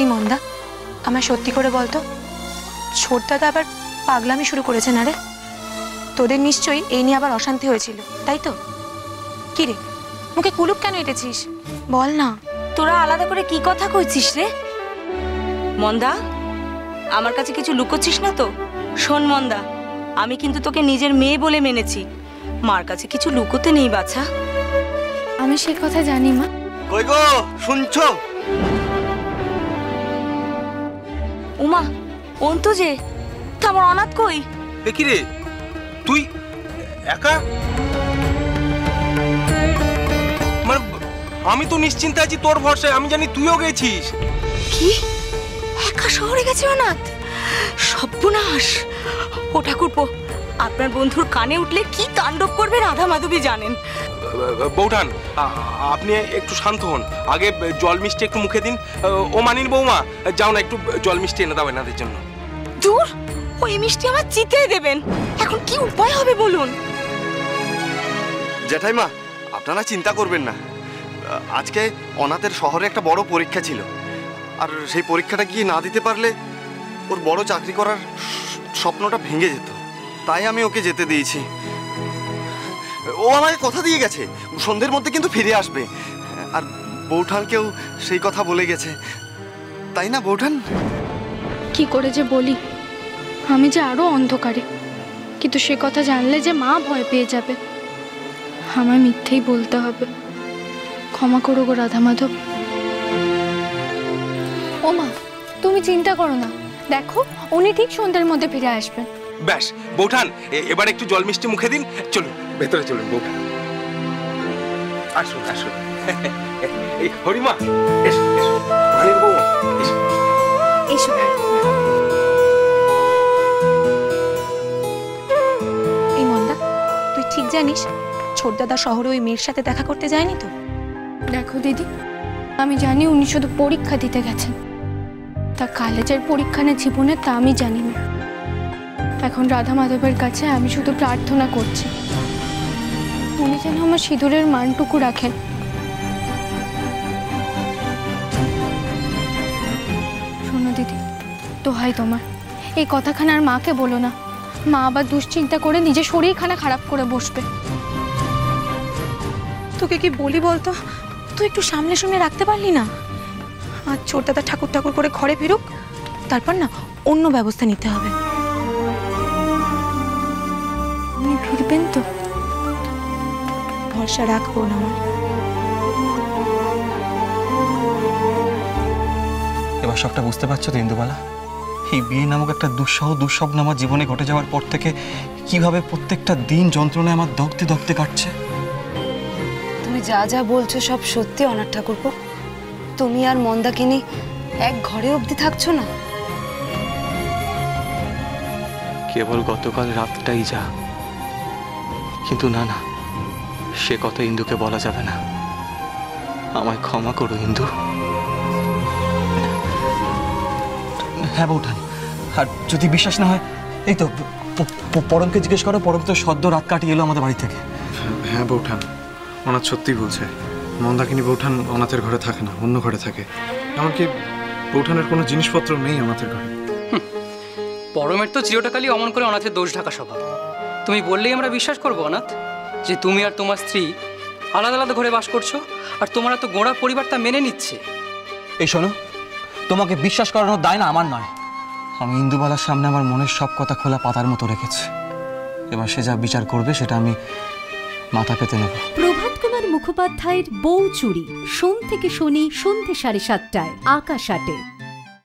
এই মন্দা, আমায় সত্যি করে বলতো, ছোট দাদা আবার পাগলামি শুরু করেছে না রে? তোদের নিশ্চয়ই এই নিয়ে আবার অশান্তি হয়েছিল, তাই তো? কি রে, মুখে কুলুপ কেন এঁটেছিস? বল না। তোরা আলাদা করে কি কথা কইছিস রে? মন্দা, আমার কাছে কিছু লুকোচ্ছিস না তো? শোন মন্দা, আমি কিন্তু তোকে নিজের মেয়ে বলে মেনেছি, মার কাছে কিছু লুকোতে নেই বাছা। আমি সে কথা জানি মা। কই গো, শুনছো? উমা, অন্তু যে, তা আমার অনাথ কই? দেখি রে, তুই একা? মানে আমি তো নিশ্চিন্তে আছি তোর ভরসায়, আমি জানি তুইও গেছিস। কি একা শহরে গেছে অনাথ? সর্বনাশ! ও ঠাকুরপো, আপনার বন্ধুর কানে উঠলে কি তাণ্ডব করবে রাধা মাধবী জানেন। বৌঠান, আপনি একটু শান্ত হন, আগে জল মিষ্টি একটু মুখে দিন। ও মানিন বৌমা, যাও না একটু জল মিষ্টি এনে দাও এনাদের জন্য। দূর, ওই মিষ্টি আমার চিতে দেবেন, এখন কি উপায় হবে বলুন? জ্যাঠাইমা, আপনারা চিন্তা করবেন না, আজকে অনাথের শহরে একটা বড় পরীক্ষা ছিল, আর সেই পরীক্ষাটা গিয়ে না দিতে পারলে ওর বড় চাকরি করার স্বপ্নটা ভেঙে যেত, তাই আমি ওকে যেতে দিয়েছি। ও আমাকে কথা দিয়ে গেছে সন্ধ্যের মধ্যে কিন্তু ফিরে আসবে, আর বৌঠানকেও সেই কথা বলে গেছে, তাই না বৌঠান? কি করে যে বলি, আমি যে আরো অন্ধকারে, কিন্তু সে কথা জানলে যে মা ভয় পেয়ে যাবে। আমায় মিথ্যেই বলতে হবে, ক্ষমা করো গো রাধা মাধব। ও মা, তুমি চিন্তা করো না, দেখো উনি ঠিক সন্ধ্যের মধ্যে ফিরে আসবেন। ব্যাস বৌঠান, এবার একটু জল মিষ্টি মুখে দিন। চলুন ভেতরে চলুন বৌঠান, আসুন আসুন। এই হরিমা, এসো এসো, মানিন বৌমা এসো এসো। এই মন্দা, তুই ঠিক জানিস ছোট দাদা শহরে ওই মেয়ের সাথে দেখা করতে যায়নি তো? দেখো দিদি, আমি জানি উনি শুধু পরীক্ষা দিতে গেছেন, তা কলেজের পরীক্ষা না জীবনের তা আমি জানি না। এখন রাধা মাধবের কাছে আমি শুধু প্রার্থনা করছি, উনি যেন আমার সিঁদুরের মানটুকু রাখেন। শোনো দিদি, দোহাই তোমার, এই কথাখানা আর মাকে বলো না, মা আবার দুশ্চিন্তা করে নিজের শরীরখানা খারাপ করে বসবে। তোকে কি বলি বলতো, তুই একটু সামলে শুনে রাখতে পারলি না? আর ছোট দাদা ঠাকুর ঠাকুর করে ঘরে ফিরুক, তারপর না অন্য ব্যবস্থা নিতে হবে। উনি ফিরবেন তো? ভরসা রাখবো না আমার। এবার সবটা বুঝতে পারছো তো ইন্দুবালা? এই বিয়ে নামক একটা দুঃসহ দুঃস্বপ্ন আমার জীবনে ঘটে যাওয়ার পর থেকে কিভাবে প্রত্যেকটা দিন যন্ত্রণায় আমার দগ্ধে দগ্ধে কাটছে। তুমি যা যা বলছো সব সত্যি অনাথ ঠাকুরপো। তুমি আর মন্দাকিনী এক ঘরে অবধি থাকছো না? কেবল গতকাল রাতটাই যা, কিন্তু না না, সে কথা ইন্দুকে বলা যাবে না। আমায় ক্ষমা করো ইন্দু। হ্যাঁ বৌঠান, আর যদি বিশ্বাস না হয় এই তো পরমকে জিজ্ঞেস করো, পরম তো সদ্য রাত কাটিয়ে এলো আমাদের বাড়ি থেকে। হ্যাঁ বৌঠান, অনাথ সত্যি বলছে, মন্দাকিনী বৌঠান অনাথের ঘরে থাকে না, অন্য ঘরে থাকে, এমনকি বৌঠানের কোনো জিনিসপত্র নেই অনাথের ঘরে। পরমের তো চিরটাকালই অমন করে অনাথের দোষ ঢাকা স্বভাব। তুমি বললেই আমরা বিশ্বাস করবো অনাথ, যে তুমি আর তোমার স্ত্রী আলাদা আলাদা ঘরে বাস করছো, আর তোমার তো গোড়া পরিবার তা মেনে নিচ্ছে। এই শোনো, তোমাকে বিশ্বাস করানোর দায় না আমার নয়। আমি ইন্দুবালার সামনে আমার মনের সব কথা খোলা পাতার মতো রেখেছি, এবার সে যা বিচার করবে সেটা আমি মাথা পেতে নেব। প্রভাত কুমার মুখোপাধ্যায়ের বউ চুরি, সোম থেকে শনি সন্ধ্যে 7:30টায় আকাশ 8-এ।